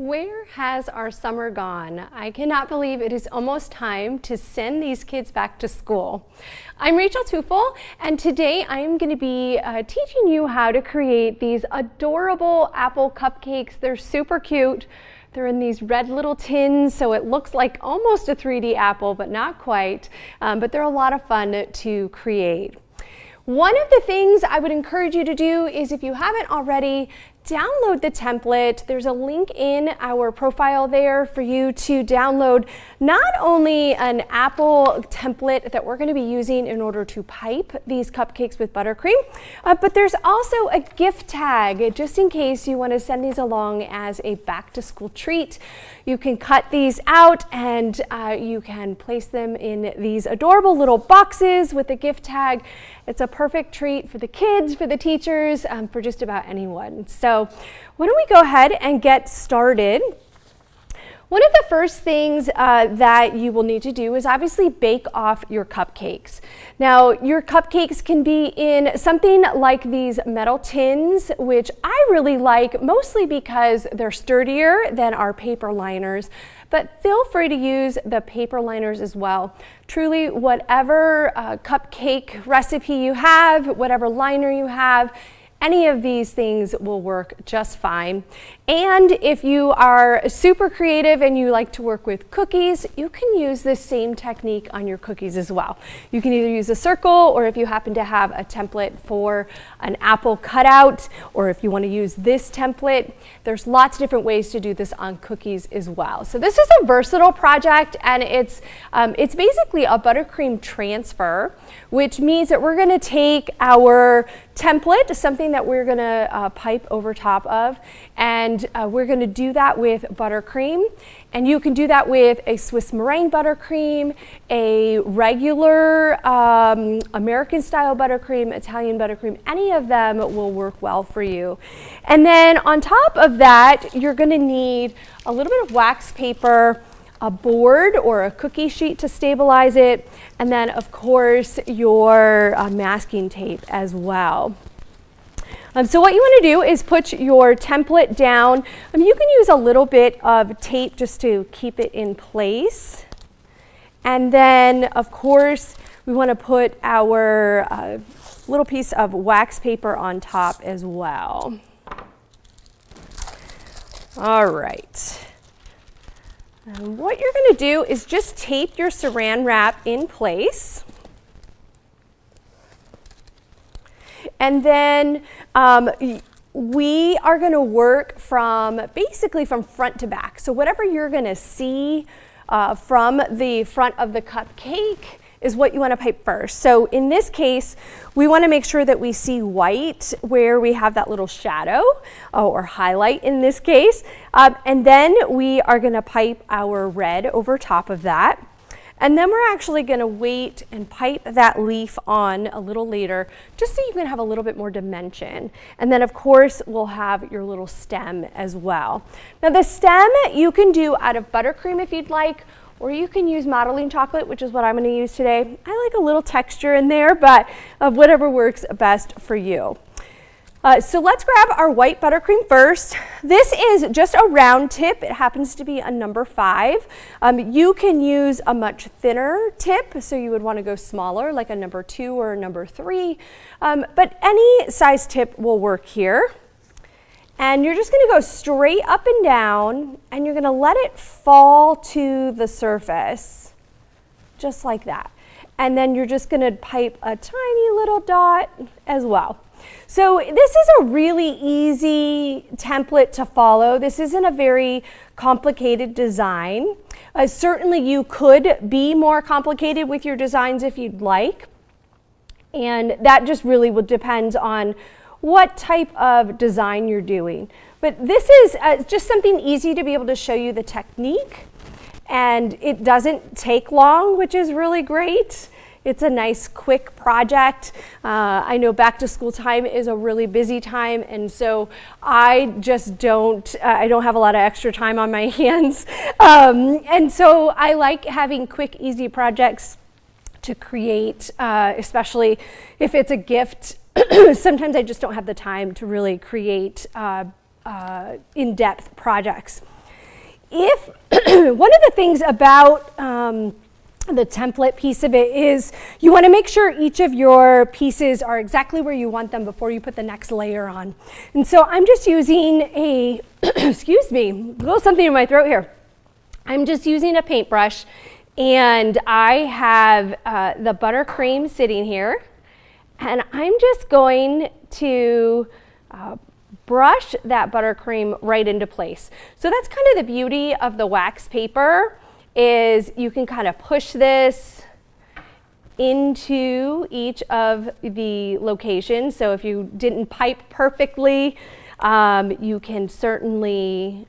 Where has our summer gone? I cannot believe it is almost time to send these kids back to school. I'm Rachel Tufel, and today I am going to be teaching you how to create these adorable apple cupcakes. They're super cute. They're in these red little tins, so it looks like almost a 3D apple, but not quite. But they're a lot of fun to create. One of the things I would encourage you to do is, if you haven't already, download the template. There's a link in our profile there for you to download not only an apple template that we're going to be using in order to pipe these cupcakes with buttercream, but there's also a gift tag just in case you want to send these along as a back-to-school treat. You can cut these out and you can place them in these adorable little boxes with a gift tag. It's a perfect treat for the kids, for the teachers, for just about anyone. So why don't we go ahead and get started. One of the first things that you will need to do is obviously bake off your cupcakes. Now, your cupcakes can be in something like these metal tins, which I really like, mostly because they're sturdier than our paper liners, but feel free to use the paper liners as well. Truly, whatever cupcake recipe you have, whatever liner you have, any of these things will work just fine. And if you are super creative and you like to work with cookies, you can use this same technique on your cookies as well. You can either use a circle, or if you happen to have a template for an apple cutout, or if you want to use this template, there's lots of different ways to do this on cookies as well. So this is a versatile project, and it's basically a buttercream transfer, which means that we're going to take our template, something that we're going to pipe over top of, and we're going to do that with buttercream. And you can do that with a Swiss meringue buttercream, a regular American style buttercream, Italian buttercream. Any of them will work well for you. And then on top of that, you're going to need a little bit of wax paper, a board or a cookie sheet to stabilize it, and then of course your masking tape as well. So what you want to do is put your template down. You can use a little bit of tape just to keep it in place. And then of course we want to put our little piece of wax paper on top as well. All right. What you're going to do is just tape your saran wrap in place. And then we are going to work basically from front to back. So whatever you're going to see from the front of the cupcake is what you want to pipe first. So in this case, we want to make sure that we see white where we have that little shadow or highlight in this case. And then we are going to pipe our red over top of that. And then we're actually going to wait and pipe that leaf on a little later, just so you can have a little bit more dimension. And then of course we'll have your little stem as well. Now the stem you can do out of buttercream if you'd like, or you can use modeling chocolate, which is what I'm going to use today. I like a little texture in there, but whatever works best for you. So let's grab our white buttercream first. This is just a round tip. It happens to be a number 5. You can use a much thinner tip, so you would want to go smaller, like a number 2 or a number 3. But any size tip will work here. And you're just going to go straight up and down, and you're going to let it fall to the surface, just like that. And then you're just going to pipe a tiny little dot as well. So this is a really easy template to follow. This isn't a very complicated design. Certainly you could be more complicated with your designs if you'd like. And that just really will depend on what type of design you're doing. But this is just something easy to be able to show you the technique. And it doesn't take long, which is really great. It's a nice quick project. I know back to school time is a really busy time, and so I just don't have a lot of extra time on my hands. And so I like having quick, easy projects to create, especially if it's a gift. Sometimes I just don't have the time to really create in-depth projects. if one of the things about the template piece of it is you want to make sure each of your pieces are exactly where you want them before you put the next layer on. And so I'm just using a, excuse me, a little something in my throat here. I'm just using a paintbrush, and I have the buttercream sitting here, and I'm just going to brush that buttercream right into place. So that's kind of the beauty of the wax paper, is you can kind of push this into each of the locations. So if you didn't pipe perfectly, you can certainly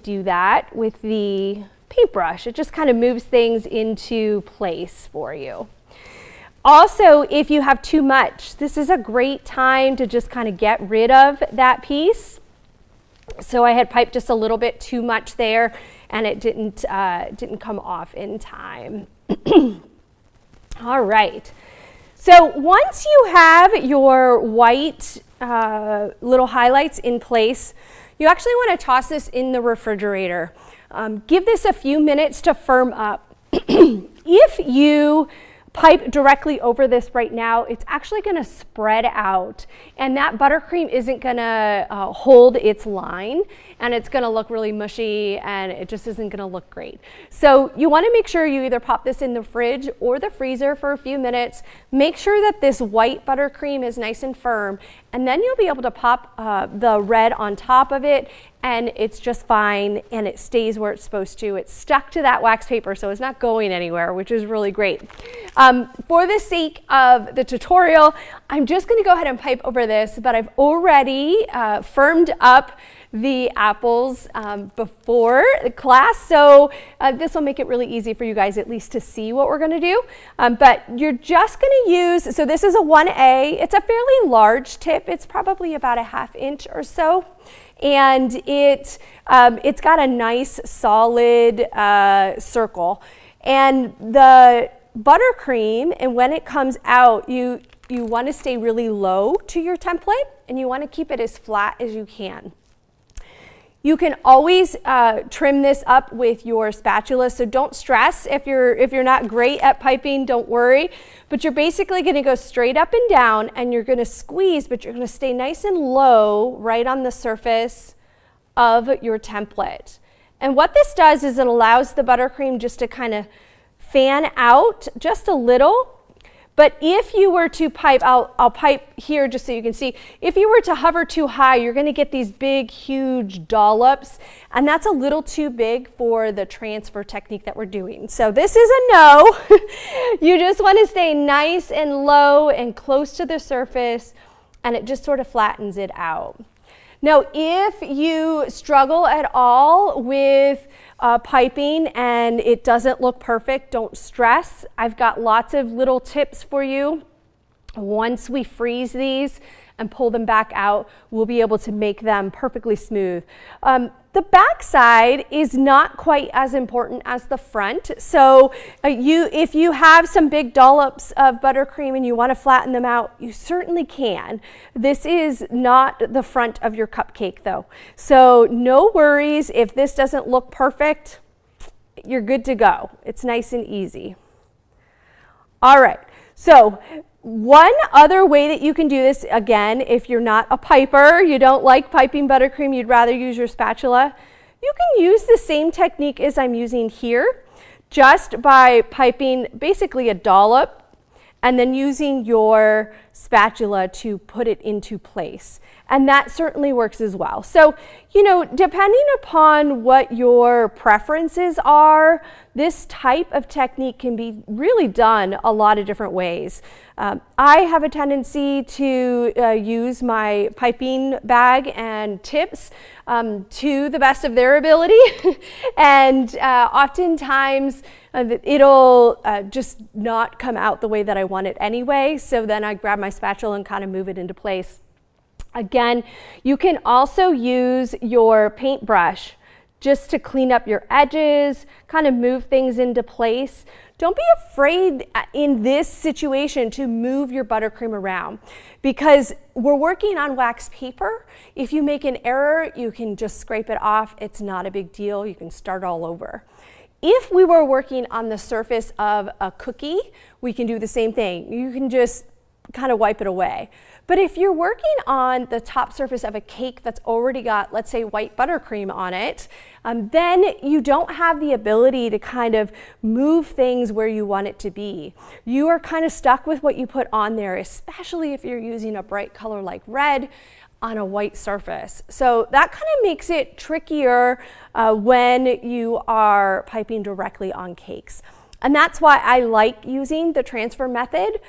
do that with the paintbrush. It just kind of moves things into place for you. Also, if you have too much, this is a great time to just kind of get rid of that piece. So I had piped just a little bit too much there, and it didn't come off in time. All right. So once you have your white little highlights in place, you actually want to toss this in the refrigerator. Give this a few minutes to firm up. If you pipe directly over this right now, it's actually going to spread out, and that buttercream isn't going to hold its line, and it's going to look really mushy, and it just isn't going to look great. So you want to make sure you either pop this in the fridge or the freezer for a few minutes. Make sure that this white buttercream is nice and firm, and then you'll be able to pop the red on top of it, and it's just fine, and it stays where it's supposed to. It's stuck to that wax paper, so it's not going anywhere, which is really great. For the sake of the tutorial, I'm just going to go ahead and pipe over this, but I've already firmed up the apples before the class, so this will make it really easy for you guys at least to see what we're going to do. But you're just going to use, so this is a 1A. It's a fairly large tip. It's probably about a 1/2 inch or so. And it's got a nice solid circle. And the buttercream, and when it comes out, you want to stay really low to your template, and you want to keep it as flat as you can. You can always trim this up with your spatula, so don't stress if you're not great at piping, don't worry. But you're basically going to go straight up and down, and you're going to squeeze, but you're going to stay nice and low right on the surface of your template. And what this does is it allows the buttercream just to kind of fan out just a little. But if you were to pipe, I'll pipe here just so you can see, if you were to hover too high, you're going to get these big, huge dollops, and that's a little too big for the transfer technique that we're doing. So this is a no. You just want to stay nice and low and close to the surface, and it just sort of flattens it out. Now, if you struggle at all with piping and it doesn't look perfect, don't stress. I've got lots of little tips for you. Once we freeze these and pull them back out, we'll be able to make them perfectly smooth. The back side is not quite as important as the front. So if you have some big dollops of buttercream and you want to flatten them out, you certainly can. This is not the front of your cupcake though. So no worries if this doesn't look perfect, you're good to go. It's nice and easy. All right, so one other way that you can do this, again, if you're not a piper, you don't like piping buttercream, you'd rather use your spatula, you can use the same technique as I'm using here, just by piping basically a dollop and then using your spatula to put it into place. And that certainly works as well. So, depending upon what your preferences are, this type of technique can be really done a lot of different ways. I have a tendency to use my piping bag and tips to the best of their ability. And oftentimes it'll just not come out the way that I want it anyway. So then I grab my spatula and kind of move it into place. Again, you can also use your paintbrush just to clean up your edges, kind of move things into place. Don't be afraid in this situation to move your buttercream around because we're working on wax paper. If you make an error, you can just scrape it off. It's not a big deal. You can start all over. If we were working on the surface of a cookie, we can do the same thing. You can just kind of wipe it away. But if you're working on the top surface of a cake that's already got, let's say, white buttercream on it, then you don't have the ability to kind of move things where you want it to be. You are kind of stuck with what you put on there, especially if you're using a bright color like red on a white surface. So that kind of makes it trickier when you are piping directly on cakes. And that's why I like using the transfer method.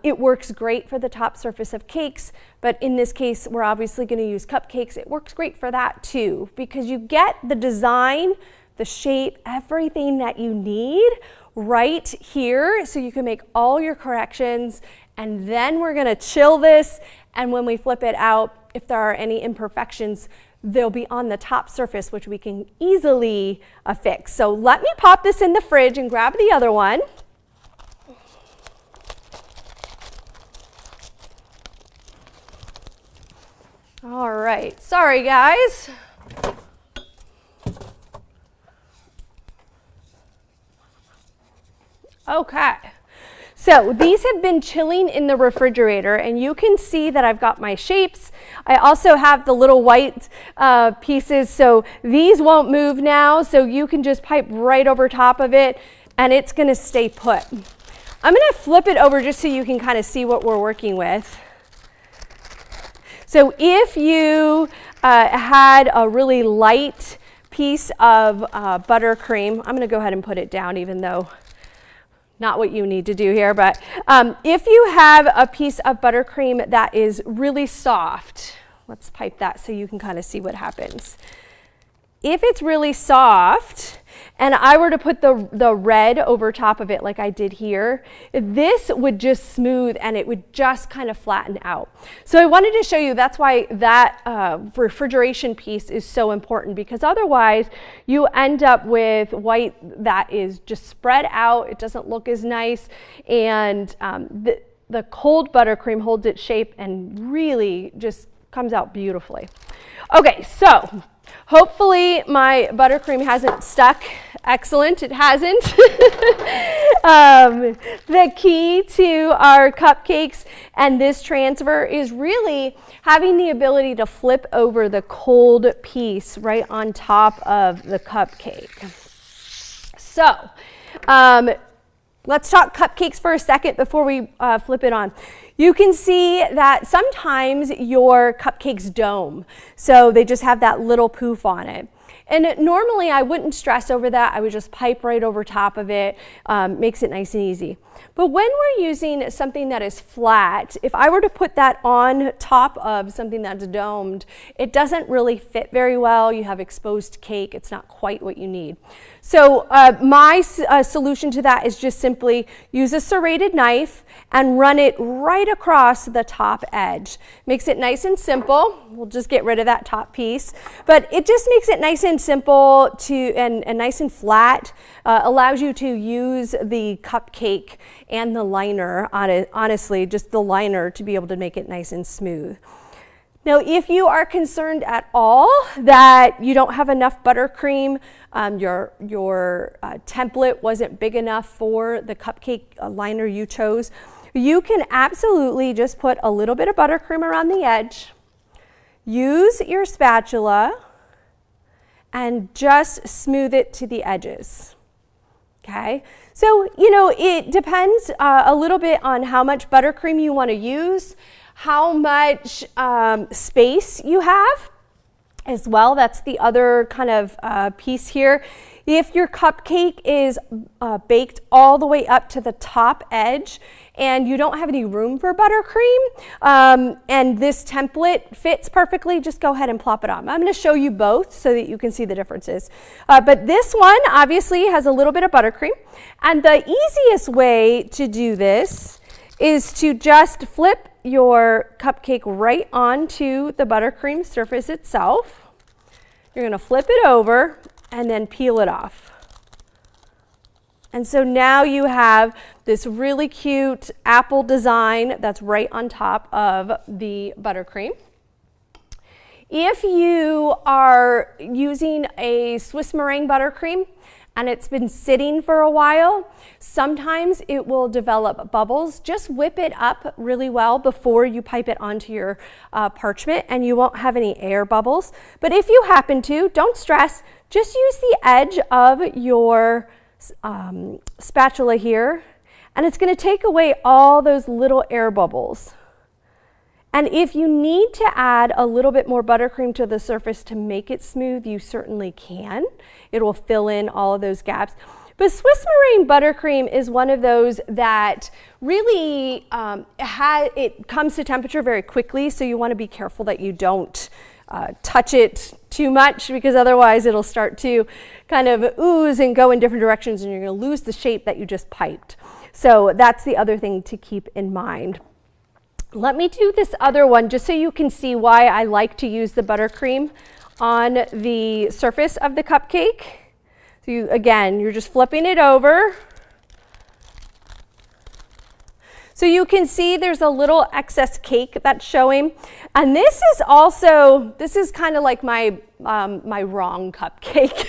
It works great for the top surface of cakes, but in this case, we're obviously going to use cupcakes. It works great for that too, because you get the design, the shape, everything that you need right here, so you can make all your corrections, and then we're going to chill this, and when we flip it out, if there are any imperfections, they'll be on the top surface, which we can easily fix. So let me pop this in the fridge and grab the other one. All right, sorry guys. Okay. So these have been chilling in the refrigerator, and you can see that I've got my shapes. I also have the little white pieces, so these won't move now, so you can just pipe right over top of it, and it's gonna stay put. I'm gonna flip it over just so you can kind of see what we're working with. So if you had a really light piece of buttercream, I'm gonna go ahead and put it down even though not what you need to do here, but if you have a piece of buttercream that is really soft, let's pipe that so you can kind of see what happens. If it's really soft, and I were to put the red over top of it like I did here, this would just smooth and it would just kind of flatten out. So I wanted to show you that's why that refrigeration piece is so important, because otherwise you end up with white that is just spread out, it doesn't look as nice, and the cold buttercream holds its shape and really just comes out beautifully. Okay, so hopefully my buttercream hasn't stuck. Excellent, it hasn't. The key to our cupcakes and this transfer is really having the ability to flip over the cold piece right on top of the cupcake. So, let's talk cupcakes for a second before we flip it on. You can see that sometimes your cupcakes dome, so they just have that little poof on it. And normally I wouldn't stress over that. I would just pipe right over top of it, makes it nice and easy. But when we're using something that is flat, if I were to put that on top of something that's domed, it doesn't really fit very well. You have exposed cake. It's not quite what you need. So my solution to that is just simply use a serrated knife and run it right across the top edge. Makes it nice and simple. We'll just get rid of that top piece. But it just makes it nice and simple and nice and flat. Allows you to use the cupcake and the liner on it, honestly, just the liner, to be able to make it nice and smooth. Now, if you are concerned at all that you don't have enough buttercream, your template wasn't big enough for the cupcake liner you chose, you can absolutely just put a little bit of buttercream around the edge, use your spatula, and just smooth it to the edges. Okay, so it depends a little bit on how much buttercream you want to use, how much space you have as well. That's the other kind of piece here. If your cupcake is baked all the way up to the top edge and you don't have any room for buttercream, and this template fits perfectly, just go ahead and plop it on. I'm going to show you both so that you can see the differences. But this one obviously has a little bit of buttercream, and the easiest way to do this is to just flip your cupcake right onto the buttercream surface itself. you're gonna flip it over and then peel it off. And so now you have this really cute apple design that's right on top of the buttercream. If you are using a Swiss meringue buttercream and it's been sitting for a while, sometimes it will develop bubbles. Just whip it up really well before you pipe it onto your parchment, and you won't have any air bubbles. But if you happen to, don't stress, just use the edge of your spatula here, and it's going to take away all those little air bubbles. And if you need to add a little bit more buttercream to the surface to make it smooth, you certainly can. It will fill in all of those gaps. But Swiss meringue buttercream is one of those that really it comes to temperature very quickly, so you want to be careful that you don't touch it too much, because otherwise it'll start to kind of ooze and go in different directions, and you're going to lose the shape that you just piped. So that's the other thing to keep in mind. Let me do this other one just so you can see why I like to use the buttercream on the surface of the cupcake. So you're just flipping it over. So you can see there's a little excess cake that's showing. And this is kind of like my wrong cupcake.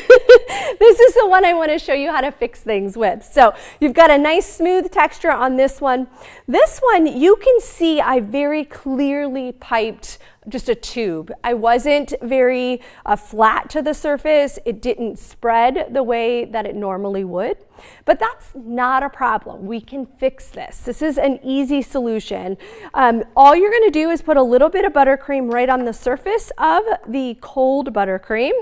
This is the one I want to show you how to fix things with. So you've got a nice smooth texture on this one. This one, you can see I very clearly piped just a tube. I wasn't very flat to the surface. It didn't spread the way that it normally would, but that's not a problem. We can fix this. This is an easy solution. All you're gonna do is put a little bit of buttercream right on the surface of the cold buttercream,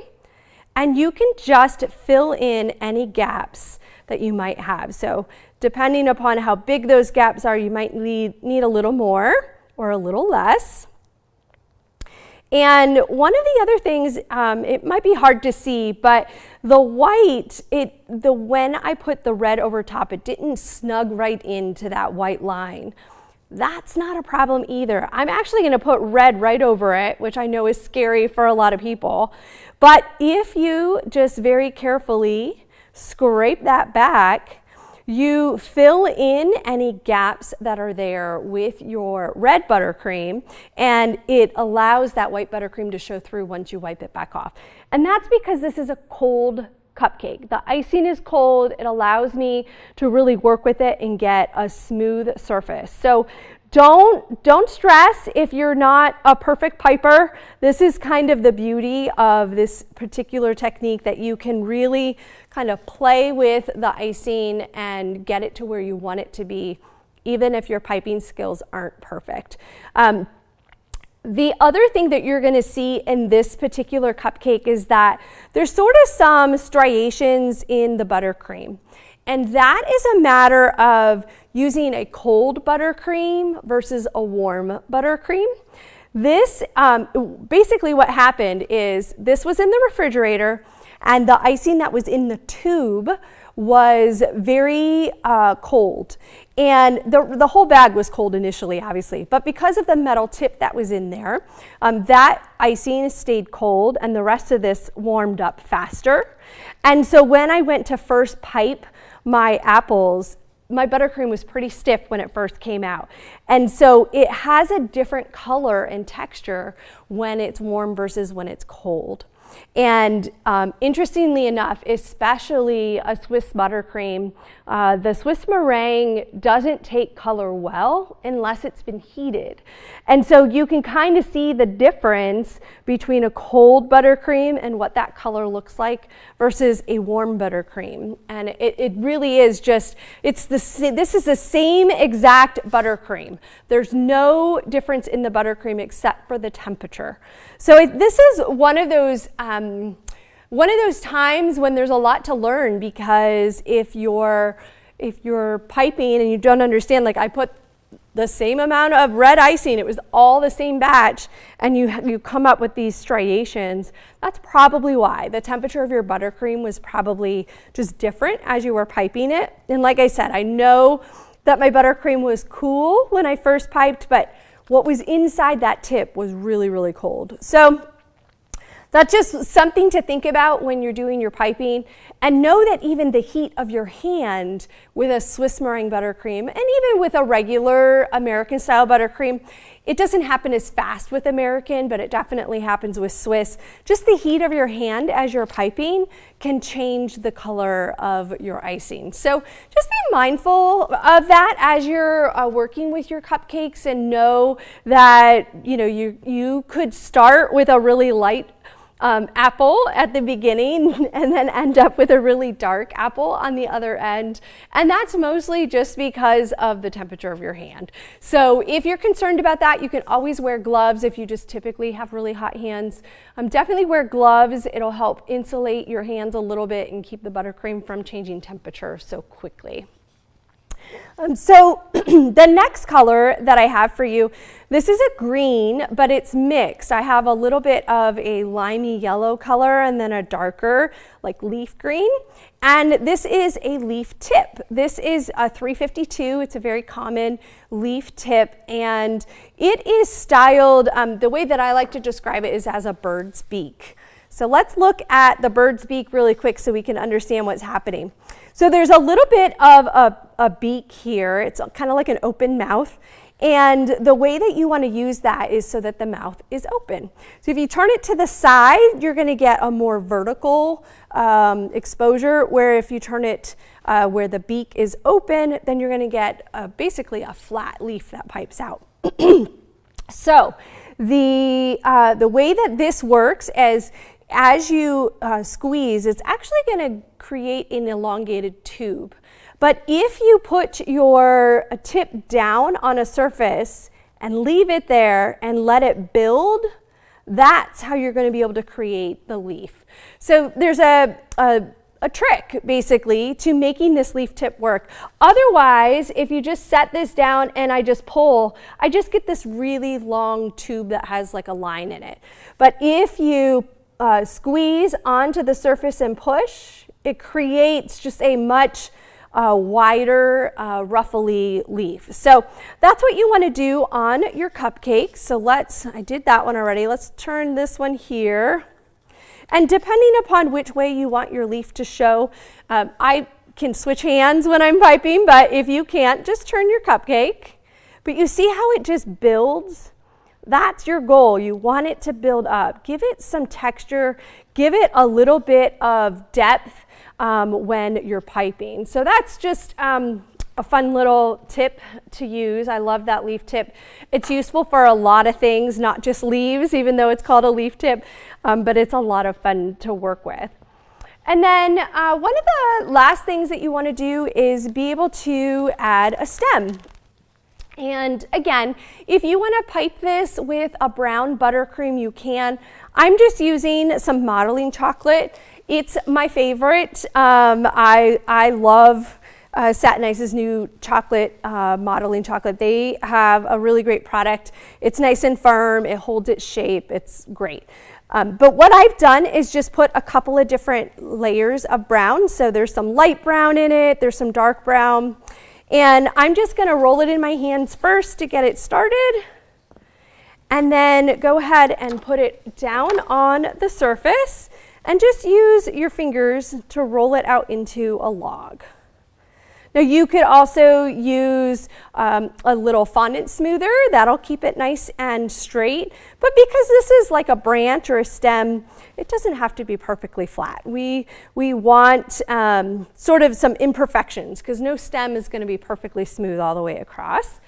and you can just fill in any gaps that you might have. So depending upon how big those gaps are, you might need a little more or a little less. And one of the other things, it might be hard to see, but the white, when I put the red over top, it didn't snug right into that white line. That's not a problem either. I'm actually going to put red right over it, which I know is scary for a lot of people. But if you just very carefully scrape that back, you fill in any gaps that are there with your red buttercream, and it allows that white buttercream to show through once you wipe it back off. And that's because this is a cold cupcake. The icing is cold. It allows me to really work with it and get a smooth surface. So don't stress if you're not a perfect piper. This is kind of the beauty of this particular technique, that you can really kind of play with the icing and get it to where you want it to be, even if your piping skills aren't perfect. The other thing that you're going to see in this particular cupcake is that there's sort of some striations in the buttercream. And that is a matter of using a cold buttercream versus a warm buttercream. This, basically what happened is this was in the refrigerator, and the icing that was in the tube was very cold. And the whole bag was cold initially, obviously, but because of the metal tip that was in there, that icing stayed cold, and the rest of this warmed up faster. And so when I went to first pipe my apples, my buttercream was pretty stiff when it first came out. And so it has a different color and texture when it's warm versus when it's cold. And interestingly enough, especially a Swiss buttercream, the Swiss meringue doesn't take color well unless it's been heated. And so you can kind of see the difference between a cold buttercream and what that color looks like versus a warm buttercream. And it really is just, this is the same exact buttercream. There's no difference in the buttercream except for the temperature. So this is one of those times when there's a lot to learn, because if you're piping and you don't understand, like I put the same amount of red icing, it was all the same batch, and you come up with these striations, that's probably why. The temperature of your buttercream was probably just different as you were piping it. And like I said, I know that my buttercream was cool when I first piped, but what was inside that tip was really, really cold. So That's just something to think about when you're doing your piping. And know that even the heat of your hand with a Swiss meringue buttercream, and even with a regular American style buttercream, it doesn't happen as fast with American, but it definitely happens with Swiss. Just the heat of your hand as you're piping can change the color of your icing. So just be mindful of that as you're working with your cupcakes, and know that you could start with a really light apple at the beginning and then end up with a really dark apple on the other end. And that's mostly just because of the temperature of your hand. So if you're concerned about that, you can always wear gloves if you just typically have really hot hands. Definitely wear gloves. It'll help insulate your hands a little bit and keep the buttercream from changing temperature so quickly. So the next color that I have for you, this is a green, but it's mixed. I have a little bit of a limey yellow color and then a darker like leaf green. And this is a leaf tip. This is a 352. It's a very common leaf tip, and it is styled, the way that I like to describe it is as a bird's beak. So let's look at the bird's beak really quick so we can understand what's happening. So there's a little bit of a beak here. It's kind of like an open mouth. And the way that you want to use that is so that the mouth is open. So if you turn it to the side, you're going to get a more vertical exposure, where if you turn it where the beak is open, then you're going to get basically a flat leaf that pipes out. So the way that this works is, as you squeeze, it's actually going to create an elongated tube. But if you put your tip down on a surface and leave it there and let it build, that's how you're going to be able to create the leaf. So there's a trick basically to making this leaf tip work. Otherwise, if you just set this down and I just pull, I just get this really long tube that has like a line in it. But if you squeeze onto the surface and push, it creates just a much wider, ruffly leaf. So that's what you want to do on your cupcake. So I did that one already. Let's turn this one here. And depending upon which way you want your leaf to show, I can switch hands when I'm piping, but if you can't, just turn your cupcake. But you see how it just builds? That's your goal. You want it to build up. Give it some texture. Give it a little bit of depth when you're piping. So that's just a fun little tip to use. I love that leaf tip. It's useful for a lot of things, not just leaves, even though it's called a leaf tip, but it's a lot of fun to work with. And then one of the last things that you want to do is be able to add a stem. And again, if you want to pipe this with a brown buttercream, you can. I'm just using some modeling chocolate. It's my favorite. I love Satin Ice's new chocolate, modeling chocolate. They have a really great product. It's nice and firm. It holds its shape. It's great. But what I've done is just put a couple of different layers of brown. So there's some light brown in it. There's some dark brown. And I'm just going to roll it in my hands first to get it started. And then go ahead and put it down on the surface. And just use your fingers to roll it out into a log. Now you could also use a little fondant smoother. That'll keep it nice and straight. But because this is like a branch or a stem, it doesn't have to be perfectly flat. We want sort of some imperfections, because no stem is going to be perfectly smooth all the way across.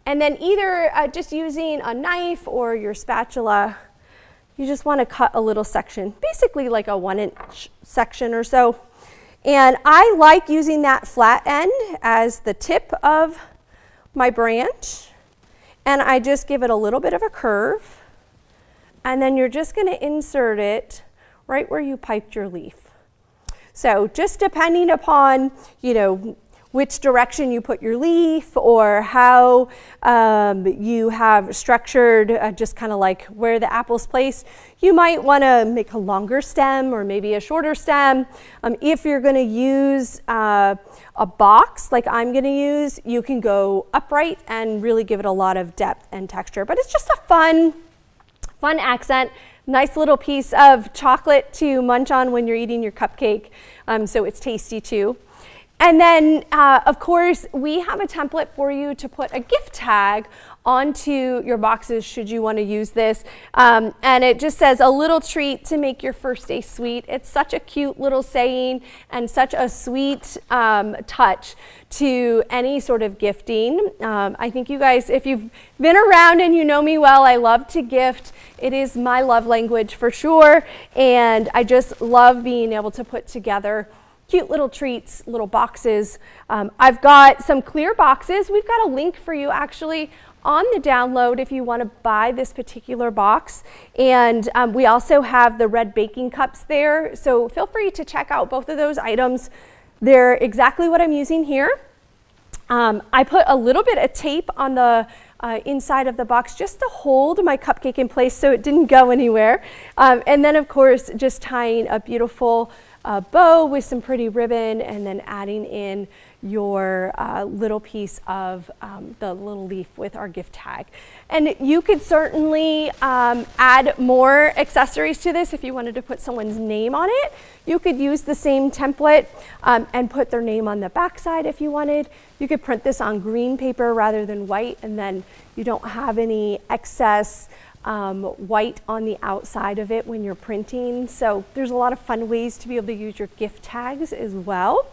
And then either just using a knife or your spatula, you just want to cut a little section, basically like a 1-inch section or so. And I like using that flat end as the tip of my branch. And I just give it a little bit of a curve. And then you're just going to insert it right where you piped your leaf. So just depending upon, which direction you put your leaf, or how you have structured just kind of like where the apple's placed, you might want to make a longer stem or maybe a shorter stem. If you're going to use a box like I'm going to use, you can go upright and really give it a lot of depth and texture. But it's just a fun accent, nice little piece of chocolate to munch on when you're eating your cupcake, so it's tasty too. And then, of course, we have a template for you to put a gift tag onto your boxes should you want to use this. And it just says, a little treat to make your first day sweet. It's such a cute little saying and such a sweet touch to any sort of gifting. I think you guys, if you've been around and you know me well, I love to gift. It is my love language for sure. And I just love being able to put together cute little treats, little boxes. I've got some clear boxes. We've got a link for you actually on the download if you want to buy this particular box. And we also have the red baking cups there. So feel free to check out both of those items. They're exactly what I'm using here. I put a little bit of tape on the inside of the box just to hold my cupcake in place so it didn't go anywhere. And then of course, just tying a beautiful bow with some pretty ribbon and then adding in your little piece of the little leaf with our gift tag. And you could certainly add more accessories to this if you wanted to put someone's name on it. You could use the same template and put their name on the back side if you wanted. You could print this on green paper rather than white, and then you don't have any excess white on the outside of it when you're printing. So there's a lot of fun ways to be able to use your gift tags as well.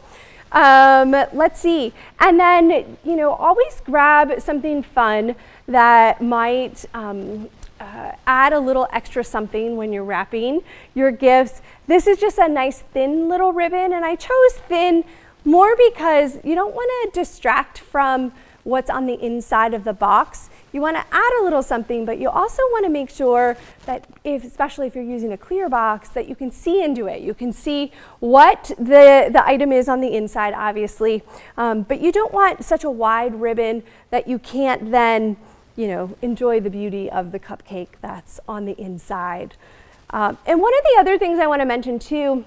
Let's see. And then, you know, always grab something fun that might add a little extra something when you're wrapping your gifts. This is just a nice thin little ribbon, and I chose thin more because you don't want to distract from what's on the inside of the box. You want to add a little something, but you also want to make sure that especially if you're using a clear box, that you can see into it. You can see what the item is on the inside, obviously, but you don't want such a wide ribbon that you can't then, you know, enjoy the beauty of the cupcake that's on the inside. And one of the other things I want to mention too,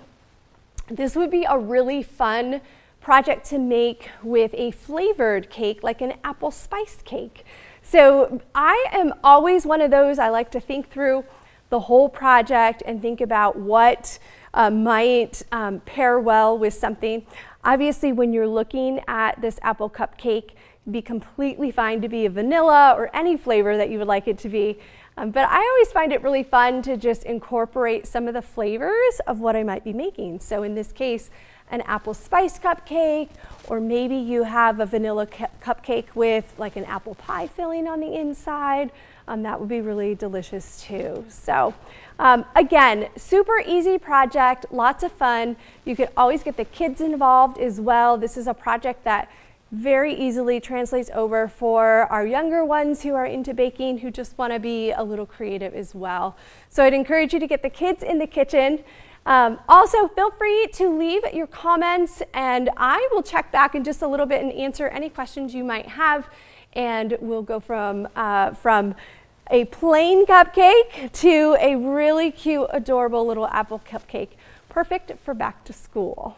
this would be a really fun project to make with a flavored cake, like an apple spice cake. So I am always one of those, I like to think through the whole project and think about what might pair well with something. Obviously, when you're looking at this apple cupcake, it'd be completely fine to be a vanilla or any flavor that you would like it to be. But I always find it really fun to just incorporate some of the flavors of what I might be making. So in this case, an apple spice cupcake, or maybe you have a vanilla cupcake with like an apple pie filling on the inside. That would be really delicious too. So again, super easy project, lots of fun. You could always get the kids involved as well. This is a project that very easily translates over for our younger ones who are into baking, who just want to be a little creative as well. So I'd encourage you to get the kids in the kitchen. Also, feel free to leave your comments, and I will check back in just a little bit and answer any questions you might have. And we'll go from a plain cupcake to a really cute, adorable little apple cupcake, perfect for back to school.